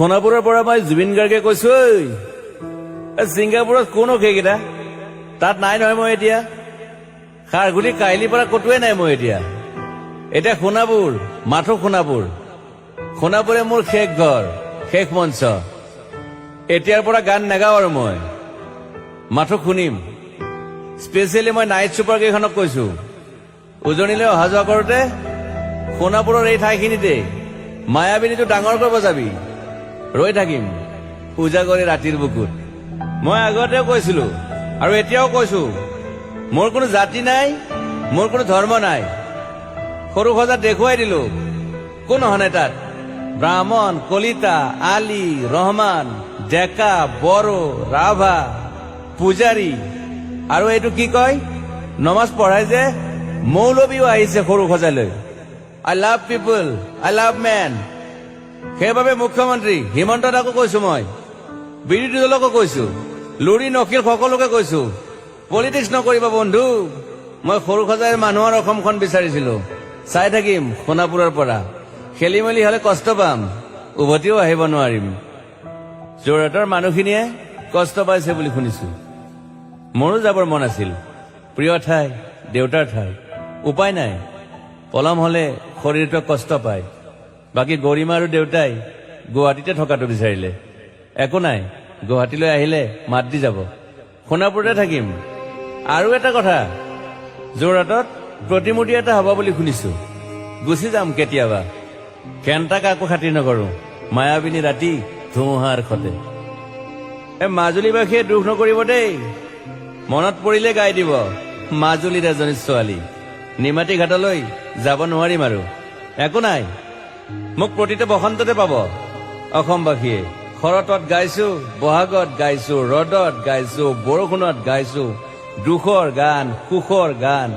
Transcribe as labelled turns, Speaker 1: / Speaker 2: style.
Speaker 1: সোণাপুৰৰ পৰা মই জুবিন গাৰ্গে কৈছো ছিংগাপুৰত কোন সেইকেইটা তাত নাই নহয় মই এতিয়া খাৰগুলি কাহিলীৰ পৰা কতোৱে নাই মই এতিয়া সোণাপুৰ মাথো সোণাপুৰে মোৰ শেষ ঘৰ শেষ মঞ্চ এতিয়াৰ পৰা গান নাগাওঁ আৰু মই মাথো শুনিম স্পেচিয়েলি মই নাইট ছুপাৰ কেইখনক কৈছো উজনিলৈ অহা যোৱা কৰোতে সোণাপুৰৰ এই ঠাইখিনিতে মায়াবিনীটো ডাঙৰ কৰিব যাবি ৰৈ থাকিম উজাগৰে ৰাতিৰ বুকুত মই আগতেও কৈছিলো আৰু এতিয়াও কৈছো মোৰ কোনো জাতি নাই মোৰ কোনো ধৰ্ম নাই সৰু সজা দেখুৱাই দিলো কোন অহা নাই তাত ব্ৰাহ্মণ কলিতা আলী ৰহমান ডেকা বড়ো ৰাভা পূজাৰী আৰু এইটো কি কয় নমাজ পঢ়াই যে মৌলবীও আহিছে সৰু সজালৈ I love people I love man সেইবাবে মুখ্যমন্ত্ৰী হিমন্ত দাকো কৈছো মই বিৰোধী দলকো কৈছো লুৰি নকিল সকলোকে কৈছো পলিটিক্স নকৰিবা বন্ধু মই সৰু সজাইৰ মানুহৰ অসমখন বিচাৰিছিলো চাই থাকিম সোণাপুৰৰ পৰা খেলি মেলি হলে কষ্ট পাম উভতিও আহিব নোৱাৰিম যোৰহাটৰ মানুহখিনিয়ে কষ্ট পাইছে বুলি শুনিছো মোৰো যাবৰ মন আছিল প্ৰিয় ঠাই দেউতাৰ ঠাই উপায় নাই পলম হলে শৰীৰটোৱে কষ্ট পায় বাকী গৰিমা আৰু দেউতাই গুৱাহাটীতে থকাটো বিচাৰিলে একো নাই গুৱাহাটীলৈ আহিলে মাত দি যাব সোণাপুৰতে থাকিম আৰু এটা কথা যোৰহাটত প্ৰতিমূৰ্তি এটা হ'ব বুলি শুনিছো গুচি যাম কেতিয়াবা কেণ্টা কাকো খাতিৰ নকৰো মায়াবিনী ৰাতি ধুমুহাৰ খতে মাজুলীবাসীয়ে দুখ নকৰিব দেই মনত পৰিলে গাই দিব মাজুলীৰ এজনী ছোৱালী নিমাতী ঘাটলৈ যাব নোৱাৰিম আৰু একো নাই মোক প্ৰতিটো বসন্ততে পাব অসমবাসীয়ে শৰতত গাইছো বহাগত গাইছো ৰদত গাইছো বৰষুণত গাইছো দুখৰ গান সুখৰ গান